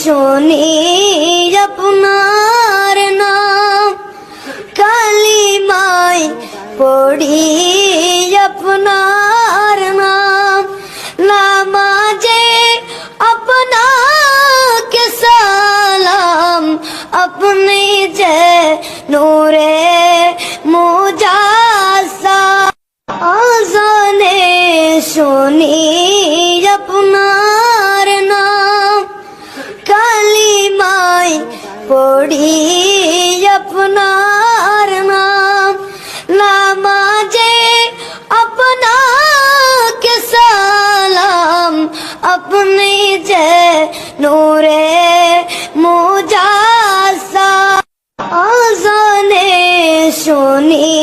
শুনি আপনার নাম, কালিমায় পড়ি আপনার নাম, নামাজে আপনাকে সালাম, আপনি যে নূরে মুজাসসাম। আজানে শুনি আপনার নাম, কালিমায় পড়ি আপনার নাম, নামাজে আপনাকে সালাম, আপনি যে নূরে মুজাসসাম। আজানে শুনি